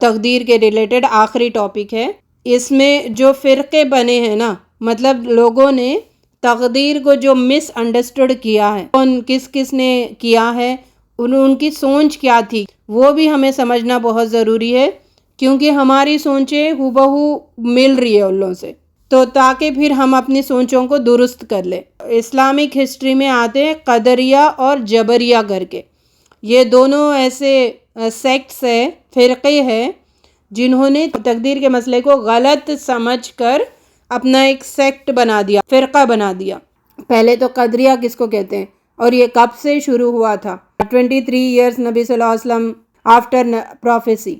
تقدیر کے ریلیٹڈ آخری ٹاپک ہے۔ اس میں جو فرقے بنے ہیں نا، مطلب لوگوں نے تقدیر کو جو مس انڈرسٹوڈ کیا ہے، کس کس نے کیا ہے، ان کی سوچ کیا تھی، وہ بھی ہمیں سمجھنا بہت ضروری ہے، کیونکہ ہماری سوچیں ہو مل رہی ہے ان لوگوں سے، تو تاکہ پھر ہم اپنی سوچوں کو درست کر لیں۔ اسلامک ہسٹری میں آتے ہیں قدریہ اور جبریہ کر کے، یہ دونوں ایسے سیکٹس ہیں، فرقے ہیں، جنہوں نے تقدیر کے مسئلے کو غلط سمجھ کر اپنا ایک سیکٹ بنا دیا، فرقہ بنا دیا۔ پہلے تو قدریہ کس کو کہتے ہیں اور یہ کب سے شروع ہوا تھا؟ 23 ایئرس نبی صلی اللہ علیہ وسلم آفٹر پروفیسی،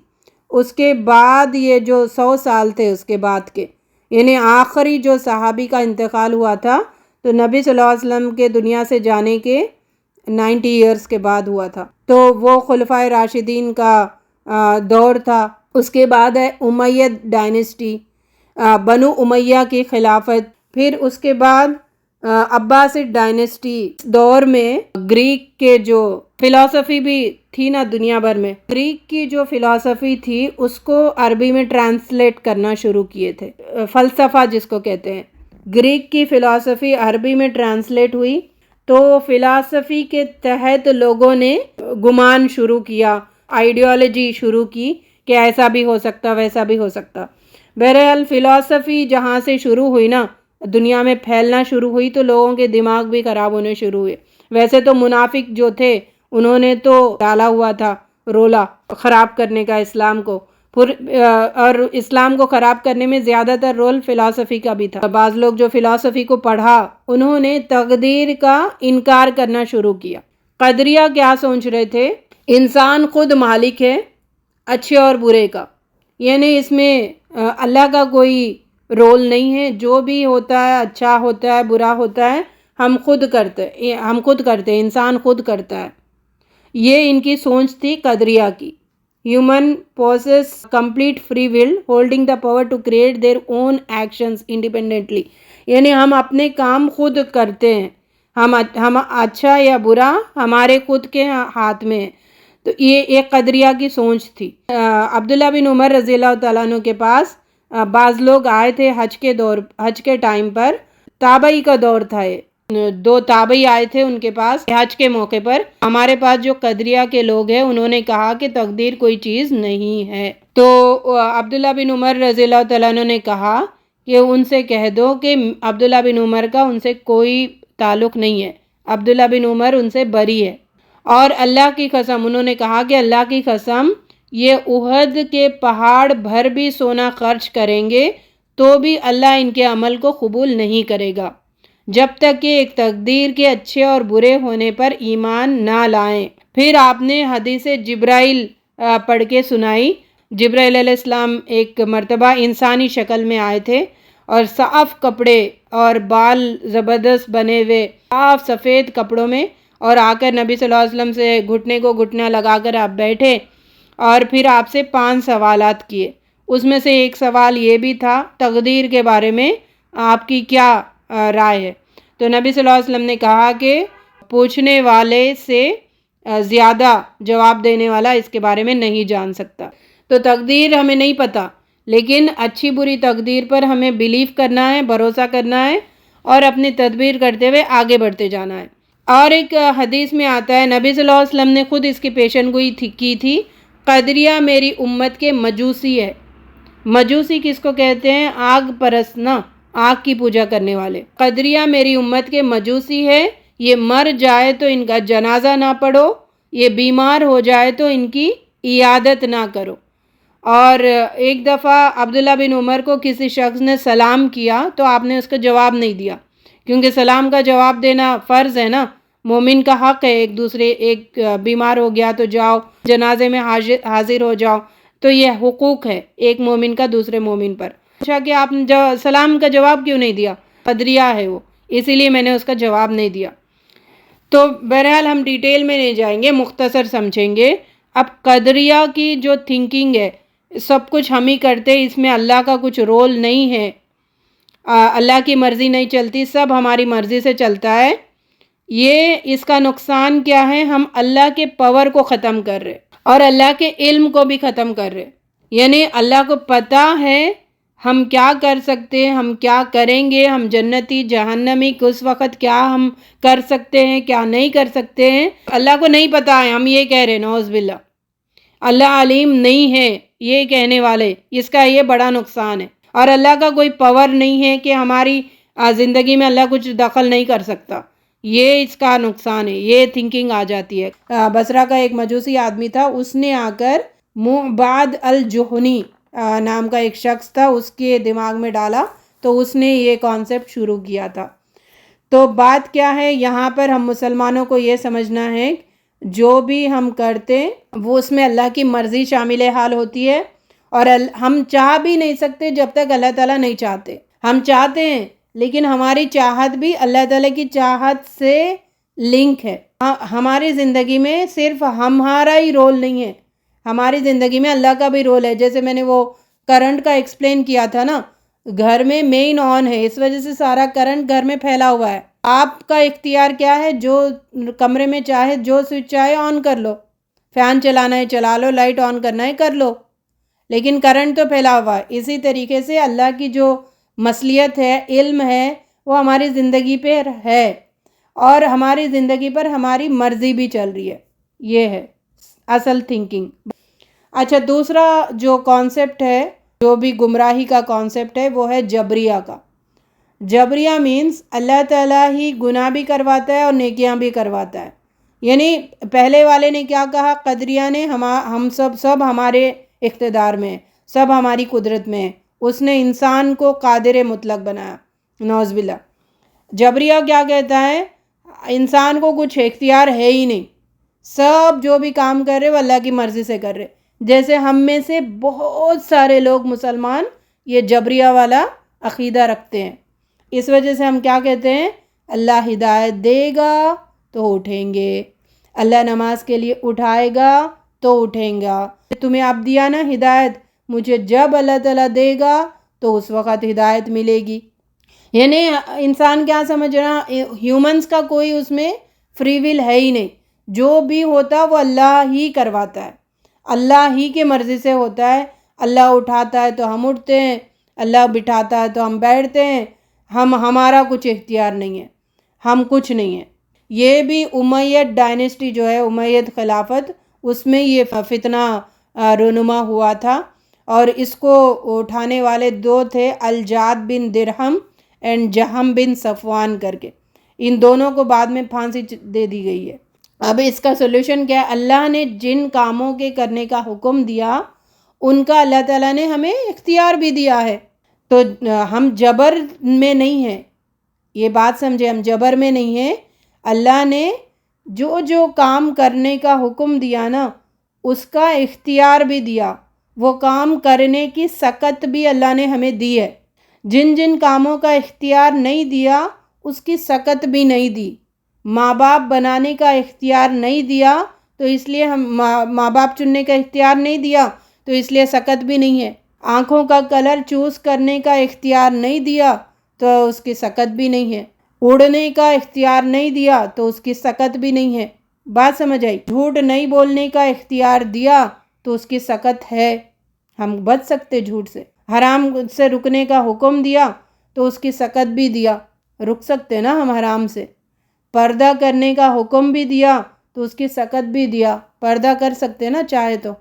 اس کے بعد یہ جو 100 سال تھے اس کے بعد کے، یعنی آخری جو صحابی کا انتقال ہوا تھا تو نبی صلی اللہ علیہ وسلم کے دنیا سے جانے کے 90 ایئرس کے بعد ہوا تھا، تو وہ خلفائے راشدین کا دور تھا۔ اس کے بعد ہے امیہ ڈائنسٹی، بنو امیہ کی خلافت، پھر اس کے بعد عباسڈ ڈائنسٹی دور میں گریک کے جو فلسفی بھی تھی نا دنیا بھر میں، گریک کی جو فلسفی تھی اس کو عربی میں ٹرانسلیٹ کرنا شروع کیے تھے، فلسفہ جس کو کہتے ہیں، گریک کی فلسفی عربی میں ٹرانسلیٹ ہوئی، تو فلسفی کے تحت لوگوں نے گمان شروع کیا، آئیڈیالوجی شروع کی کہ ایسا بھی ہو سکتا ویسا بھی ہو سکتا۔ بہرحال فلسفی جہاں سے شروع ہوئی نا، دنیا میں پھیلنا شروع ہوئی، تو لوگوں کے دماغ بھی خراب ہونے شروع ہوئے۔ ویسے تو منافق جو تھے انہوں نے تو ڈالا ہوا تھا رولا خراب کرنے کا اسلام کو، اور اسلام کو خراب کرنے میں زیادہ تر رول فلسفی کا بھی تھا۔ بعض لوگ جو فلسفی کو پڑھا انہوں نے تقدیر کا انکار کرنا شروع کیا۔ قدریہ کیا سوچ رہے تھے؟ انسان خود مالک ہے اچھے اور برے کا، یعنی اس میں اللہ کا کوئی رول نہیں ہے، جو بھی ہوتا ہے اچھا ہوتا ہے برا ہوتا ہے ہم خود کرتے انسان خود کرتا ہے۔ یہ ان کی سوچ تھی قدریہ کی۔ Human possess complete free will holding the power to create their own actions independently، یعنی ہم اپنے کام خود کرتے ہیں، ہم اچھا یا برا ہمارے خود کے ہاتھ میں ہے، تو یہ ایک قدریہ کی سوچ تھی۔ عبداللہ بن عمر رضی اللہ تعالیٰ عنہ کے پاس بعض لوگ آئے تھے حج کے ٹائم پر، تابعی کا دور تھا، یہ 2 تابعی آئے تھے ان کے پاس حج کے موقع پر، ہمارے پاس جو قدریہ کے لوگ ہیں انہوں نے کہا کہ تقدیر کوئی چیز نہیں ہے، تو عبداللہ بن عمر رضی اللہ تعالیٰ عنہ نے کہا کہ ان سے کہہ دو کہ عبداللہ بن عمر کا ان سے کوئی تعلق نہیں ہے، عبداللہ بن عمر ان سے بری ہے، اور اللہ کی قسم، انہوں نے کہا کہ اللہ کی قسم یہ احد کے پہاڑ بھر بھی سونا خرچ کریں گے تو بھی اللہ ان کے عمل کو قبول نہیں کرے گا جب تک کہ ایک تقدیر کے اچھے اور برے ہونے پر ایمان نہ لائیں۔ پھر آپ نے حدیث جبرائیل پڑھ کے سنائی۔ جبرائیل علیہ السلام ایک مرتبہ انسانی شکل میں آئے تھے اور صاف کپڑے اور بال زبردست بنے ہوئے صاف سفید کپڑوں میں، اور آ کر نبی صلی اللہ علیہ وسلم سے گھٹنے کو گھٹنا لگا کر آپ بیٹھے اور پھر آپ سے 5 سوالات کیے۔ اس میں سے ایک سوال یہ بھی تھا تقدیر کے بارے میں آپ کی کیا رائے ہے؟ تو نبی صلی اللہ علیہ وسلم نے کہا کہ پوچھنے والے سے زیادہ جواب دینے والا اس کے بارے میں نہیں جان سکتا۔ تو تقدیر ہمیں نہیں پتہ، لیکن اچھی بری تقدیر پر ہمیں بلیو کرنا ہے، بھروسہ کرنا ہے اور اپنی تدبیر کرتے ہوئے آگے بڑھتے جانا ہے۔ اور ایک حدیث میں آتا ہے، نبی صلی اللہ علیہ وسلم نے خود اس کی پیشن گوئی کی تھی، قدریہ میری امت کے مجوسی ہے۔ مجوسی کس کو کہتے ہیں؟ آگ پرست نا، آگ کی پوجا کرنے والے۔ قدریہ میری امت کے مجوسی ہے، یہ مر جائے تو ان کا جنازہ نہ پڑھو، یہ بیمار ہو جائے تو ان کی عیادت نہ کرو۔ اور ایک دفعہ عبداللہ بن عمر کو کسی شخص نے سلام کیا تو آپ نے اس کا جواب نہیں دیا، کیونکہ سلام کا جواب دینا فرض ہے نا، مومن کا حق ہے، ایک بیمار ہو گیا تو جاؤ جنازے میں حاضر ہو جاؤ، تو یہ حقوق ہے ایک مومن کا دوسرے مومن پر۔ پوچھا کہ آپ نے سلام کا جواب کیوں نہیں دیا؟ قدریہ ہے وہ، اسی لیے میں نے اس کا جواب نہیں دیا۔ تو بہرحال ہم ڈیٹیل میں نہیں جائیں گے، مختصر سمجھیں گے۔ اب قدریہ کی جو تھنکنگ ہے، سب کچھ ہم ہی کرتے، اس میں اللہ کا کچھ رول نہیں ہے، اللہ کی مرضی نہیں چلتی، سب ہماری مرضی سے چلتا ہے، یہ اس کا نقصان کیا ہے؟ ہم اللہ کے پاور کو ختم کر رہے اور اللہ کے علم کو بھی ختم کر رہے۔ یعنی اللہ کو پتہ ہے ہم کیا کر سکتے ہیں، ہم کیا کریں گے، ہم جنتی جہنمی کس وقت کیا ہم کر سکتے ہیں، کیا نہیں کر سکتے ہیں، اللہ کو نہیں پتہ ہے. ہم یہ کہہ رہے ہیں نعوذ باللہ اللہ علیم نہیں ہے یہ کہنے والے، اس کا یہ بڑا نقصان ہے. اور اللہ کا کوئی پاور نہیں ہے کہ ہماری زندگی میں اللہ کچھ دخل نہیں کر سکتا، یہ اس کا نقصان ہے. یہ تھنکنگ آ جاتی ہے. بصرہ کا ایک مجوسی آدمی تھا، اس نے آ کر معبد الجہنی نام کا ایک شخص تھا، اس کے دماغ میں ڈالا تو اس نے یہ کانسیپٹ شروع کیا تھا. تو بات کیا ہے یہاں پر ہم مسلمانوں کو یہ سمجھنا ہے جو بھی ہم کرتے وہ اس میں اللہ کی مرضی شامل حال ہوتی ہے، اور ہم چاہ بھی نہیں سکتے جب تک اللہ تعالیٰ نہیں چاہتے. ہم چاہتے ہیں لیکن ہماری چاہت بھی اللہ تعالیٰ کی چاہت سے لنک ہے. ہماری زندگی میں صرف ہمارا ہی رول نہیں ہے، ہماری زندگی میں اللہ کا بھی رول ہے. جیسے میں نے وہ کرنٹ کا ایکسپلین کیا تھا نا، گھر میں مین آن ہے، اس وجہ سے سارا کرنٹ گھر میں پھیلا ہوا ہے. آپ کا اختیار کیا ہے، جو کمرے میں چاہے جو سوئچ چاہے آن کر لو، فین چلانا ہے چلا لو، لائٹ آن کرنا ہے کر لو، لیکن کرنٹ تو پھیلا ہوا ہے. اسی طریقے سے اللہ کی جو مصلیت ہے، علم ہے، وہ ہماری زندگی پہ ہے، اور ہماری زندگی پر ہماری مرضی بھی چل رہی ہے. یہ ہے اصل تھنکنگ. اچھا، دوسرا جو کانسیپٹ ہے، جو بھی گمراہی کا کانسیپٹ ہے، وہ ہے جبریہ کا. جبریہ مینز اللہ تعالیٰ ہی گناہ بھی کرواتا ہے اور نیکیاں بھی کرواتا ہے. یعنی پہلے والے نے کیا کہا، قدریہ نے ہم سب ہمارے اقتدار میں، سب ہماری قدرت میں. اس نے انسان کو قادر مطلق بنایا، نعوذ باللہ. جبریہ کیا کہتا ہے، انسان کو کچھ اختیار ہے ہی نہیں، سب جو بھی کام کر رہے وہ اللہ کی مرضی سے کر رہے. جیسے ہم میں سے بہت سارے لوگ مسلمان یہ جبریہ والا عقیدہ رکھتے ہیں. اس وجہ سے ہم کیا کہتے ہیں، اللہ ہدایت دے گا تو اٹھیں گے، اللہ نماز کے لیے اٹھائے گا تو اٹھیں گا. تمہیں اب دیا نا ہدایت، مجھے جب اللہ تعالیٰ دے گا تو اس وقت ہدایت ملے گی. یعنی انسان کیا سمجھ رہا، ہیومنز کا کوئی اس میں فری ول ہے ہی نہیں، جو بھی ہوتا وہ اللہ ہی کرواتا ہے، اللہ ہی کے مرضی سے ہوتا ہے. اللہ اٹھاتا ہے تو ہم اٹھتے ہیں، اللہ بٹھاتا ہے تو ہم بیٹھتے ہیں. ہمارا کچھ اختیار نہیں ہے، ہم کچھ نہیں ہیں. یہ بھی امید ڈائنیسٹی جو ہے، امید خلافت، اس میں یہ فتنہ رونما ہوا تھا، اور اس کو اٹھانے والے دو تھے، الجاد بن درہم اینڈ جہم بن صفوان کر کے. ان دونوں کو بعد میں پھانسی دے دی گئی ہے. اب اس کا سولوشن کیا ہے، اللہ نے جن کاموں کے کرنے کا حکم دیا ان کا اللہ تعالیٰ نے ہمیں اختیار بھی دیا ہے. تو ہم جبر میں نہیں ہیں، یہ بات سمجھے، ہم جبر میں نہیں ہیں. اللہ نے جو کام کرنے کا حکم دیا نا اس کا اختیار بھی دیا، وہ کام کرنے کی سکت بھی اللہ نے ہمیں دی ہے. جن کاموں کا اختیار نہیں دیا اس کی سکت بھی نہیں دی. ماں باپ بنانے کا اختیار نہیں دیا تو اس لیے ہم ماں باپ چننے کا اختیار نہیں دیا تو اس لیے سکت بھی نہیں ہے. آنکھوں کا کلر چوز کرنے کا اختیار نہیں دیا تو اس کی سکت بھی نہیں ہے. اڑنے کا اختیار نہیں دیا تو اس کی سکت بھی نہیں ہے. بات سمجھ آئی؟ جھوٹ نہیں بولنے کا اختیار دیا تو اس کی سکت ہے، ہم بچ سکتے جھوٹ سے. حرام سے رکنے کا حکم دیا تو اس کی سکت بھی دیا، رک سکتے نا ہم حرام سے. پردہ کرنے کا حکم بھی دیا تو اس کی سکت بھی دیا، پردہ کر سکتے نا چاہے تو،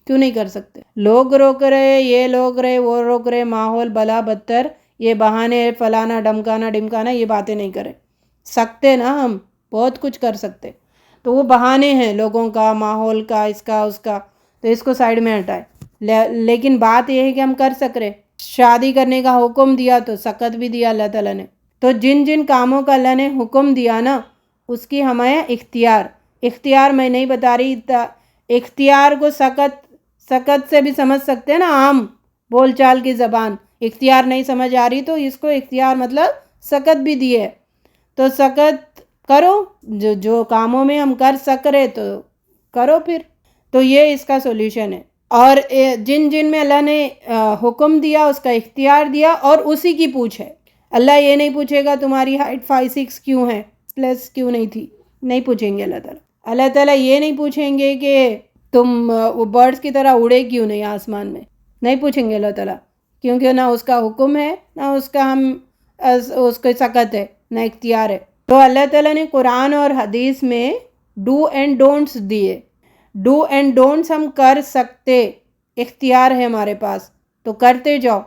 کیوں نہیں کر سکتے؟ لوگ روک رہے، یہ لوگ رہے، وہ روک رہے، ماحول بلا بدتر، یہ بہانے فلانا ڈمکانا یہ باتیں نہیں کرے سکتے نا، ہم بہت کچھ کر سکتے. تو وہ بہانے ہیں لوگوں کا، ماحول کا، اس کا اس کا، تو اس کو سائیڈ میں ہٹائے. لیکن بات یہ ہے کہ ہم کر سک رہے. شادی کرنے کا حکم دیا تو سکت بھی دیا اللہ تعالیٰ نے. تو جن کاموں کا اللہ نے حکم دیا نا اس کی ہمیں اختیار میں نہیں بتا رہی، اختیار کو سکت سے بھی سمجھ سکتے ہیں نا، عام بول چال کی زبان. اختیار نہیں سمجھ آ رہی تو اس کو اختیار مطلب سکت بھی دی ہے. تو سکت کرو، جو کاموں میں ہم کر سک رہے تو کرو پھر. تو یہ اس کا سولوشن ہے. اور جن میں اللہ نے حکم دیا اس کا اختیار دیا، اور اسی کی پوچھ ہے. اللہ یہ نہیں پوچھے گا تمہاری ہائٹ 5'6" کیوں ہے، پلس کیوں نہیں تھی، نہیں پوچھیں گے اللہ تعالیٰ. اللہ تعالیٰ یہ نہیں پوچھیں گے کہ تم وہ برڈس کی طرح اڑے کیوں نہیں آسمان میں؟ نہیں پوچھیں گے اللہ تعالیٰ، کیونکہ نہ اس کا حکم ہے، نہ اس کا اس کے سکت ہے، نہ اختیار ہے۔ تو اللہ تعالیٰ نے قرآن اور حدیث میں ڈو اینڈ ڈونٹس دیے۔ ڈو اینڈ ڈونٹس ہم کر سکتے، اختیار ہے ہمارے پاس، تو کرتے جاؤ،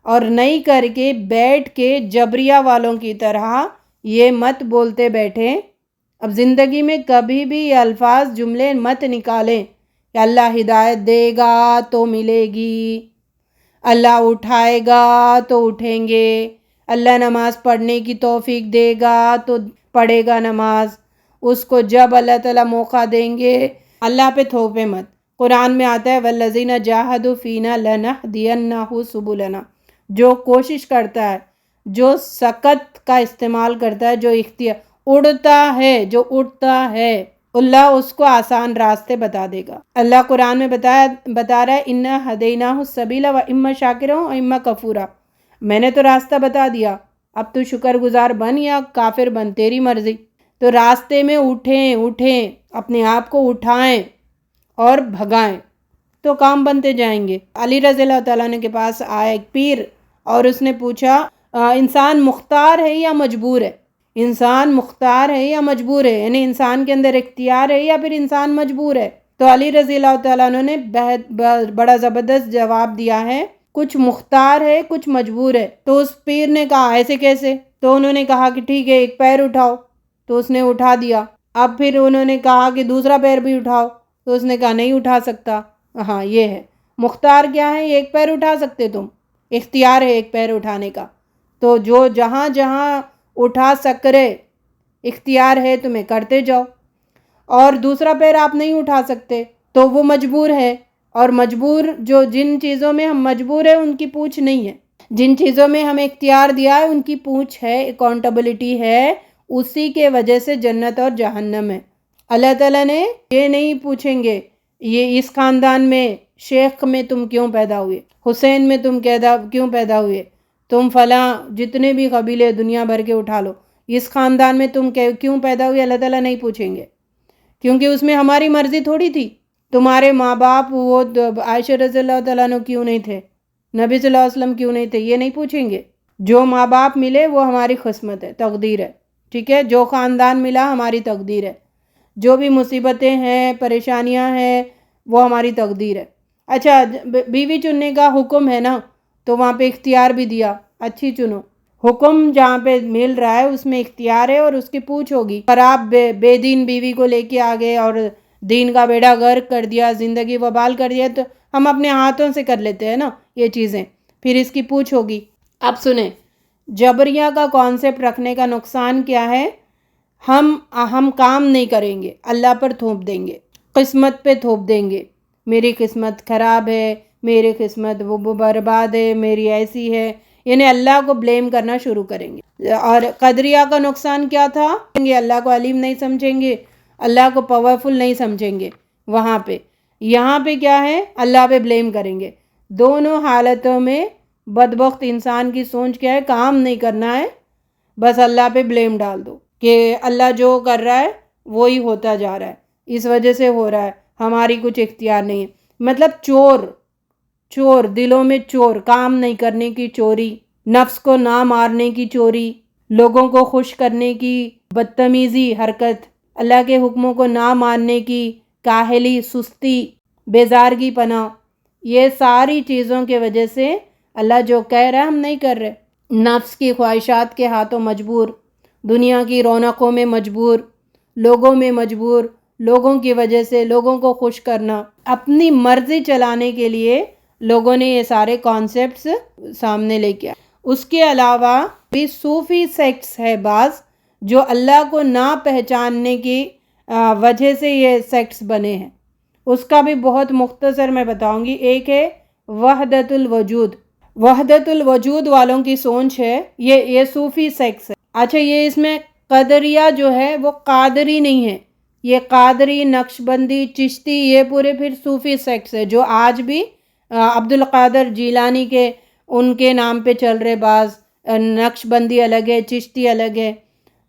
اور نہیں کر کے بیٹھ کے جبریہ والوں کی طرح یہ مت بولتے بیٹھیں۔ اب زندگی میں کبھی بھی یہ الفاظ جملے مت نکالیں کہ اللہ ہدایت دے گا تو ملے گی، اللہ اٹھائے گا تو اٹھیں گے، اللہ نماز پڑھنے کی توفیق دے گا تو پڑھے گا نماز، اس کو جب اللہ تعالیٰ موقع دیں گے۔ اللہ پہ تھوپے مت۔ قرآن میں آتا ہے وَالَّذِينَ جَاهَدُوا فِينَا لَنَهْدِيَنَّهُ سُبُلَنَا، جو کوشش کرتا ہے، جو سکت کا استعمال کرتا ہے، جو اختیار اڑتا ہے، جو اٹھتا ہے، اللہ اس کو آسان راستے بتا دے گا۔ اللہ قرآن میں بتا رہا ہے اِنَّا هَدَيْنَاهُ السَّبِيلَ وَإِمَّا شَاكِرًا وَإِمَّا كَفُورًا، میں نے تو راستہ بتا دیا، اب تو شکر گزار بن یا کافر بن، تیری مرضی۔ تو راستے میں اٹھیں، اپنے آپ کو اٹھائیں اور بھگائیں تو کام بنتے جائیں گے۔ علی رضی اللہ تعالیٰ عنہ کے پاس آیا ایک پیر اور اس نے پوچھا انسان مختار ہے یا مجبور ہے؟ انسان مختار ہے یا مجبور ہے؟ یعنی انسان کے اندر اختیار ہے یا پھر انسان مجبور ہے؟ تو علی رضی اللہ تعالیٰ عنہ نے بڑا زبردست جواب دیا ہے، کچھ مختار ہے، کچھ مجبور ہے۔ تو اس پیر نے کہا ایسے کیسے؟ تو انہوں نے کہا کہ ٹھیک ہے ایک پیر اٹھاؤ، تو اس نے اٹھا دیا۔ اب پھر انہوں نے کہا کہ دوسرا پیر بھی اٹھاؤ، تو اس نے کہا نہیں اٹھا سکتا۔ ہاں یہ ہے مختار کیا ہے، ایک پیر اٹھا سکتے تم، اختیار ہے ایک پیر اٹھانے کا، تو جو جہاں جہاں اٹھا سک رہے اختیار ہے تمہیں کرتے جاؤ، اور دوسرا پیر آپ نہیں اٹھا سکتے تو وہ مجبور ہے، اور مجبور جو جن چیزوں میں ہم مجبور ہیں ان کی پوچھ نہیں ہے، جن چیزوں میں ہمیں اختیار دیا ہے ان کی پوچھ ہے، اکاؤنٹیبلٹی ہے، اسی کے وجہ سے جنت اور جہنم ہے۔ اللہ تعالیٰ نے یہ نہیں پوچھیں گے یہ اس خاندان میں شیخ میں تم کیوں پیدا ہوئے، حسین میں تم کیوں پیدا ہوئے، تم فلاں جتنے بھی قبیلے دنیا بھر کے اٹھا لو، اس خاندان میں تم کیوں پیدا ہوئے، اللہ تعالیٰ نہیں پوچھیں گے، کیونکہ اس میں ہماری مرضی تھوڑی تھی۔ تمہارے ماں باپ وہ عائشہ رضی اللہ تعالیٰ عنہ کیوں نہیں تھے، نبی صلی اللہ علیہ وسلم کیوں نہیں تھے، یہ نہیں پوچھیں گے۔ جو ماں باپ ملے وہ ہماری قسمت ہے، تقدیر ہے، ٹھیک ہے، جو خاندان ملا ہماری تقدیر ہے، جو بھی مصیبتیں ہیں پریشانیاں ہیں وہ ہماری تقدیر ہے۔ اچھا بیوی چننے کا حکم ہے نا، تو وہاں پہ اختیار بھی دیا، اچھی چنو، حکم جہاں پہ مل رہا ہے اس میں اختیار ہے اور اس کی پوچھ ہوگی۔ اور آپ بے دین بیوی کو لے کے آگے اور دین کا بیڑا غرق کر دیا، زندگی وبال کر دیا، تو ہم اپنے ہاتھوں سے کر لیتے ہیں نا یہ چیزیں، پھر اس کی پوچھ ہوگی۔ اب سنیں جبریہ کا کانسیپٹ رکھنے کا نقصان کیا ہے، ہم کام نہیں کریں گے، اللہ پر تھوپ دیں گے، قسمت پہ تھوپ دیں گے، میری قسمت خراب ہے، میری قسمت وہ برباد ہے، میری ایسی ہے، یعنی اللہ کو بلیم کرنا شروع کریں گے۔ اور قدریہ کا نقصان کیا تھا، اللہ کو علیم نہیں سمجھیں گے، اللہ کو پاورفل نہیں سمجھیں گے وہاں پہ، یہاں پہ کیا ہے اللہ پہ بلیم کریں گے۔ دونوں حالتوں میں بدبخت انسان کی سوچ کیا ہے، کام نہیں کرنا ہے، بس اللہ پہ بلیم ڈال دو کہ اللہ جو کر رہا ہے وہی ہوتا جا رہا ہے، اس وجہ سے ہو رہا ہے، ہماری کچھ اختیار نہیں ہے۔ مطلب چور دلوں میں چور، کام نہیں کرنے کی چوری، نفس کو نہ مارنے کی چوری، لوگوں کو خوش کرنے کی بدتمیزی حرکت، اللہ کے حکموں کو نہ ماننے کی کاہلی، سستی، بیزارگی پنا، یہ ساری چیزوں کے وجہ سے اللہ جو کہہ رہا ہے ہم نہیں کر رہے، نفس کی خواہشات کے ہاتھوں مجبور، دنیا کی رونقوں میں مجبور، لوگوں میں مجبور، لوگوں کی وجہ سے لوگوں کو خوش کرنا، اپنی مرضی چلانے کے لیے لوگوں نے یہ سارے کانسیپٹس سامنے لے کے آئے۔ اس کے علاوہ بھی صوفی سیکٹس ہے بعض جو اللہ کو نہ پہچاننے کی وجہ سے یہ سیکٹس بنے ہیں، اس کا بھی بہت مختصر میں بتاؤں گی۔ ایک ہے وحدت الوجود، وحدت الوجود والوں کی سوچ ہے، یہ صوفی سیکٹس ہے۔ اچھا یہ اس میں قدریہ جو ہے وہ قادری نہیں ہے، یہ قادری، نقش بندی، چشتی، یہ پورے پھر صوفی سیکٹس ہے جو آج بھی عبد القادر جیلانی کے ان کے نام پہ چل رہے، بعض نقش بندی الگ ہے، چشتی الگ ہے،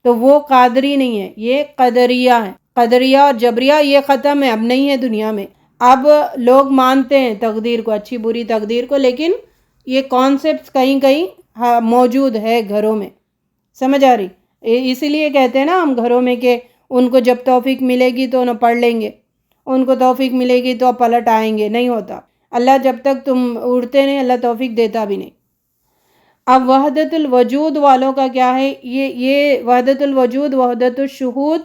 تو وہ قادری نہیں ہے، یہ قدریہ ہے۔ قدریہ اور جبریہ یہ ختم ہے، اب نہیں ہے دنیا میں۔ اب لوگ مانتے ہیں تقدیر کو، اچھی بری تقدیر کو، لیکن یہ کانسیپٹس کہیں کہیں موجود ہے گھروں میں، سمجھ آ رہی؟ اسی لیے کہتے ہیں نا ہم گھروں میں کہ ان کو جب توفیق ملے گی تو انہیں پڑھ لیں گے، ان کو توفیق ملے گی تو پلٹ آئیں گے، نہیں ہوتا۔ اللہ جب تک تم اڑتے نہیں اللہ توفیق دیتا بھی نہیں۔ اب وحدت الوجود والوں کا کیا ہے؟ یہ وحدت الوجود، وحدت الشہود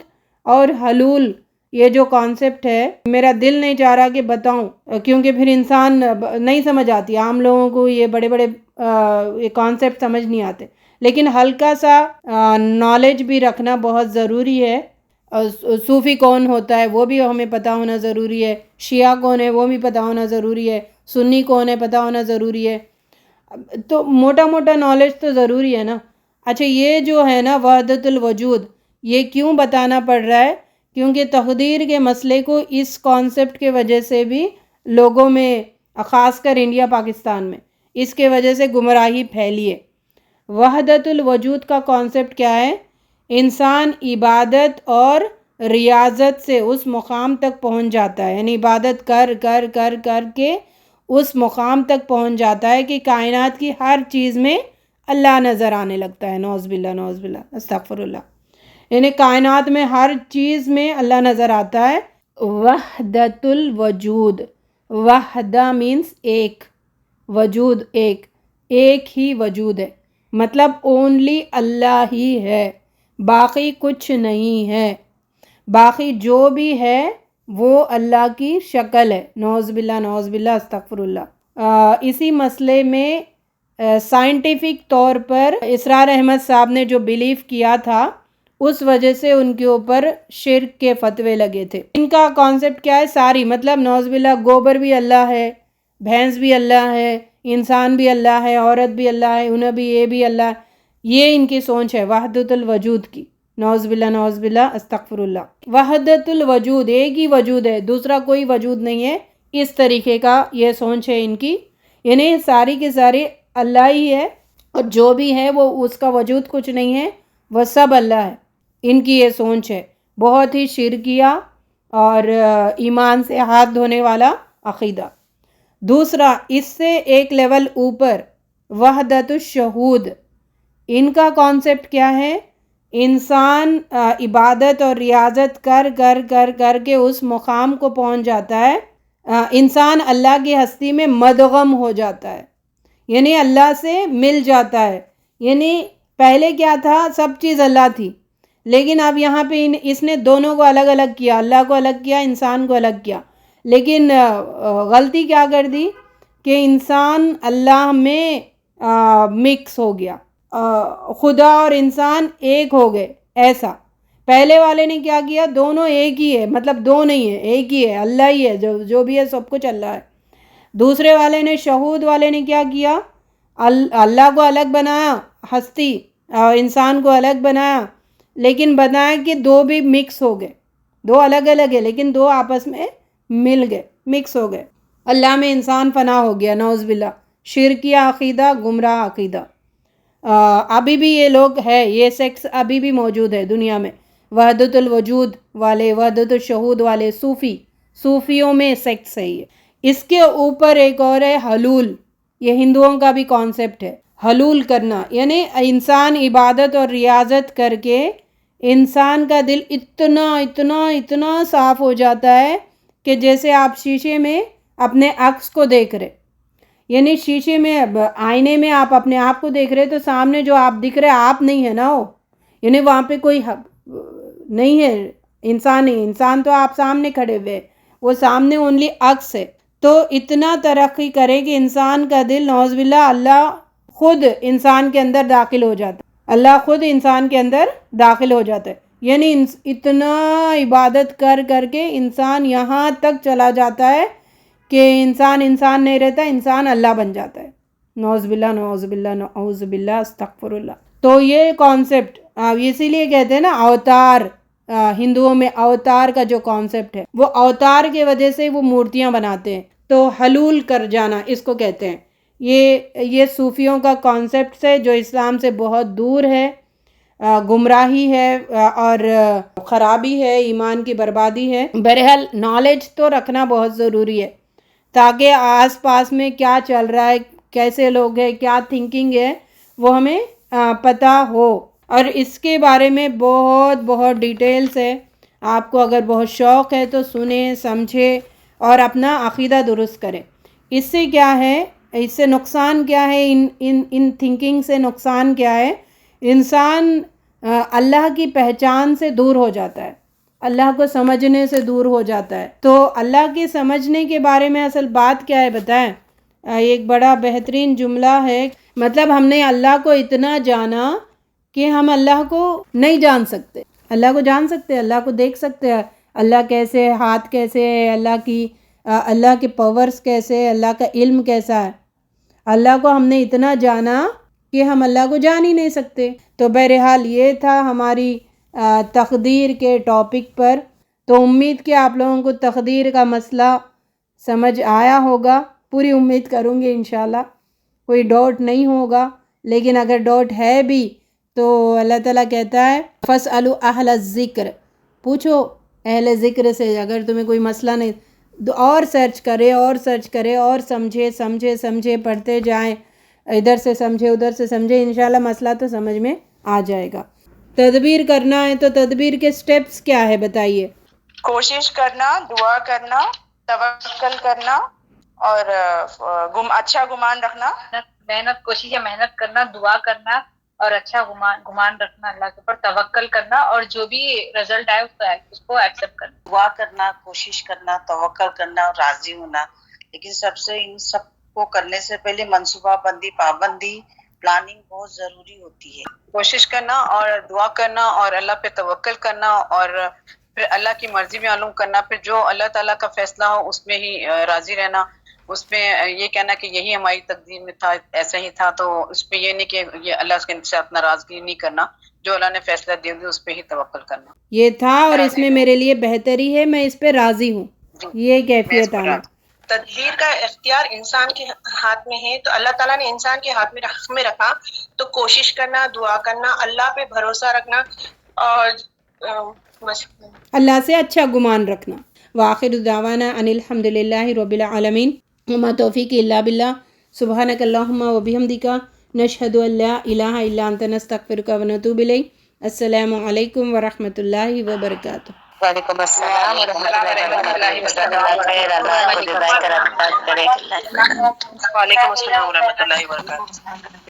اور حلول، یہ جو کانسیپٹ ہے میرا دل نہیں چاہ رہا کہ بتاؤں، کیونکہ پھر انسان نہیں سمجھ آتی، عام لوگوں کو یہ بڑے بڑے کانسیپٹ سمجھ نہیں آتے، لیکن ہلکا سا نالج بھی رکھنا بہت ضروری ہے۔ صوفی کون ہوتا ہے وہ بھی ہمیں پتہ ہونا ضروری ہے، شیعہ کون ہے وہ بھی پتہ ہونا ضروری ہے، سنی کون ہے پتہ ہونا ضروری ہے، تو موٹا موٹا نالج تو ضروری ہے نا۔ اچھا یہ جو ہے نا وحدت الوجود، یہ کیوں بتانا پڑ رہا ہے؟ کیونکہ تقدیر کے مسئلے کو اس کانسیپٹ کے وجہ سے بھی لوگوں میں، خاص کر انڈیا پاکستان میں، اس کے وجہ سے گمراہی پھیلی ہے۔ وحدت الوجود کا کانسیپٹ کیا ہے؟ انسان عبادت اور ریاضت سے اس مقام تک پہنچ جاتا ہے، یعنی عبادت کر کر کر کر کے اس مقام تک پہنچ جاتا ہے کہ کائنات کی ہر چیز میں اللہ نظر آنے لگتا ہے۔ نعوذ باللہ، نعوذ باللہ، استغفر اللہ، یعنی کائنات میں ہر چیز میں اللہ نظر آتا ہے۔ وحدت الوجود، وحدہ مینس ایک، وجود ایک ہی وجود ہے، مطلب اونلی اللہ ہی ہے، باقی کچھ نہیں ہے، باقی جو بھی ہے وہ اللہ کی شکل ہے۔ نعوذ باللہ، نعوذ باللہ، استغفر اللہ۔ اسی مسئلے میں سائنٹیفک طور پر اسرار احمد صاحب نے جو بیلیف کیا تھا اس وجہ سے ان کے اوپر شرک کے فتوے لگے تھے۔ ان کا کانسیپٹ کیا ہے؟ ساری مطلب نعوذ باللہ گوبر بھی اللہ ہے، بھینس بھی اللہ ہے، انسان بھی اللہ ہے، عورت بھی اللہ ہے، انہیں بھی یہ بھی اللہ ہے، یہ ان کی سوچ ہے وحدت الوجود کی۔ نعوذ باللہ، نعوذ باللہ، استغفر اللہ۔ وحدت الوجود، ایک ہی وجود ہے، دوسرا کوئی وجود نہیں ہے، اس طریقے کا یہ سوچ ہے ان کی، یعنی ساری کے ساری اللہ ہی ہے، اور جو بھی ہے وہ اس کا وجود کچھ نہیں ہے، وہ سب اللہ ہے، ان کی یہ سوچ ہے۔ بہت ہی شرکیہ اور ایمان سے ہاتھ دھونے والا عقیدہ۔ دوسرا اس سے ایک لیول اوپر وحدت الشہود، ان کا کانسیپٹ کیا ہے؟ انسان عبادت اور ریاضت کر کر کر کر کے اس مقام کو پہنچ جاتا ہے، انسان اللہ کی ہستی میں مدغم ہو جاتا ہے، یعنی اللہ سے مل جاتا ہے۔ یعنی پہلے کیا تھا؟ سب چیز اللہ تھی، لیکن اب یہاں پہ اس نے دونوں کو الگ الگ کیا، اللہ کو الگ کیا، انسان کو الگ کیا، لیکن غلطی کیا کر دی کہ انسان اللہ میں مکس ہو گیا، خدا اور انسان ایک ہو گئے۔ ایسا پہلے والے نے کیا کیا؟ دونوں ایک ہی ہے، مطلب دو نہیں ہے، ایک ہی ہے، اللہ ہی ہے، جو بھی ہے سب کچھ اللہ ہے۔ دوسرے والے نے، شہود والے نے کیا کیا؟ اللہ کو الگ بنایا، ہستی اور انسان کو الگ بنایا، لیکن بنایا کہ دو بھی مکس ہو گئے، دو الگ الگ ہے لیکن دو آپس میں مل گئے، مکس ہو گئے، اللہ میں انسان فنا ہو گیا۔ نعوذ باللہ، شرکیہ عقیدہ، گمراہ عقیدہ۔ ابھی بھی یہ لوگ ہے، یہ سیکٹس ابھی بھی موجود ہے دنیا میں، وحدت الوجود والے، وحدت الشہود والے، صوفیوں میں سیکٹس ہے یہ۔ اس کے اوپر ایک اور ہے حلول، یہ ہندوؤں کا بھی کانسیپٹ ہے، حلول کرنا، یعنی انسان عبادت اور ریاضت کر کے انسان کا دل اتنا اتنا اتنا صاف ہو جاتا ہے کہ جیسے آپ شیشے میں اپنے عکس کو دیکھ رہے، یعنی شیشے میں، آئینے میں آپ اپنے آپ کو دیکھ رہے تو سامنے جو آپ دکھ رہے آپ نہیں ہے نا وہ، یعنی وہاں پہ کوئی نہیں ہے، انسان تو آپ سامنے کھڑے ہوئے، وہ سامنے اونلی عکس ہے۔ تو اتنا ترقی کرے کہ انسان کا دل، نعوذ باللہ، اللہ خود انسان کے اندر داخل ہو جاتا ہے، اللہ خود انسان کے اندر داخل ہو جاتا ہے، یعنی اتنا عبادت کر کر کے انسان یہاں تک چلا جاتا ہے کہ انسان نہیں رہتا، انسان اللہ بن جاتا ہے۔ نعوذ باللہ، نعوذ باللہ، نعوذ باللہ، استغفر اللہ۔ تو یہ کانسیپٹ اسی لیے کہتے ہیں نا اوتار، ہندوؤں میں اوتار کا جو کانسیپٹ ہے، وہ اوتار کی وجہ سے وہ مورتیاں بناتے ہیں، تو حلول کر جانا اس کو کہتے ہیں۔ یہ صوفیوں کا کانسیپٹ ہے جو اسلام سے بہت دور ہے، گمراہی ہے اور خرابی ہے، ایمان کی بربادی ہے۔ بہرحال نالج تو رکھنا بہت ضروری ہے تاکہ آس پاس میں کیا چل رہا ہے، کیسے لوگ ہیں، کیا تھنکنگ ہے، وہ ہمیں پتہ ہو۔ اور اس کے بارے میں بہت بہت ڈیٹیلز ہے، آپ کو اگر بہت شوق ہے تو سنیں، سمجھیں اور اپنا عقیدہ درست کریں۔ اس سے کیا ہے، اس سے نقصان کیا ہے، ان تھنکنگ سے نقصان کیا ہے، انسان اللہ کی پہچان سے دور ہو جاتا ہے، اللہ کو سمجھنے سے دور ہو جاتا ہے۔ تو اللہ کے سمجھنے کے بارے میں اصل بات کیا ہے بتائیں؟ ایک بڑا بہترین جملہ ہے، مطلب ہم نے اللہ کو اتنا جانا کہ ہم اللہ کو نہیں جان سکتے۔ اللہ کو جان سکتے، اللہ کو دیکھ سکتے ہیں، اللہ کیسے، ہاتھ کیسے ہے، اللہ کے پاورز کیسے، اللہ کا علم کیسا ہے۔ اللہ کو ہم نے اتنا جانا کہ ہم اللہ کو جان ہی نہیں سکتے۔ تو بہرحال یہ تھا ہماری تقدیر کے ٹاپک پر۔ تو امید کہ آپ لوگوں کو تقدیر کا مسئلہ سمجھ آیا ہوگا، پوری امید کروں گی انشاءاللہ کوئی ڈاؤٹ نہیں ہوگا، لیکن اگر ڈاؤٹ ہے بھی تو اللہ تعالیٰ کہتا ہے فَاسْأَلُوا أَهْلَ الذِّكْرِ، پوچھو اہل ذکر سے اگر تمہیں کوئی مسئلہ نہیں، اور سرچ کرے اور سرچ کرے اور سمجھے پڑھتے جائیں، ادھر سے سمجھے ادھر سے سمجھے، انشاءاللہ مسئلہ تو سمجھ میں آ جائے گا۔ تدبیر کرنا ہے تو تدبیر کے سٹیپس کیا ہے بتائیے؟ کوشش کرنا، دعا کرنا، توکل کرنا اور اچھا گمان رکھنا، محنت، کوشش یا محنت کرنا، دعا کرنا اور اچھا گمان رکھنا اللہ کے اوپر، توکل کرنا اور جو بھی رزلٹ آئے اس کو ایکسیپٹ کرنا۔ دعا کرنا، کوشش کرنا، توکل کرنا اور راضی ہونا، لیکن ان سب کو کرنے سے پہلے منصوبہ بندی، پابندی، پلاننگ بہت ضروری ہوتی ہے۔ کوشش کرنا اور دعا کرنا اور اللہ پہ توکل کرنا اور پھر اللہ کی مرضی میں معلوم کرنا، پھر جو اللہ تعالیٰ کا فیصلہ ہو اس میں ہی راضی رہنا، اس میں یہ کہنا کہ یہی ہماری تقدیر میں تھا، ایسا ہی تھا، تو اس پہ یہ نہیں کہ یہ اللہ کے ساتھ ناراضگی نہیں کرنا، جو اللہ نے فیصلہ دیا اس پہ ہی توکل کرنا۔ یہ تھا اور اس میں میرے لیے بہتری ہے، میں اس پہ راضی ہوں، یہ کیفیت آنا۔ تدبیر کا اختیار انسان کے ہاتھ میں ہے، تو اللہ تعالیٰ نے انسان کے ہاتھ میں رکھا، تو کوشش کرنا، دعا کرنا، اللہ پہ بھروسہ رکھنا اور اللہ سے اچھا گمان رکھنا۔ وآخر دعوانا ان الحمد للہ رب العالمین، وما توفیق الا باللہ، سبحانک اللہم وبحمدک، نشہد ان لا الہ الا انت، نستغفرک ونتوب الیک۔ السلام علیکم ورحمۃ اللہ وبرکاتہ۔ وعلیکم السلام ورحمۃ اللہ وبرکاتہ۔ وعلیکم السلام ورحمۃ اللہ وبرکاتہ۔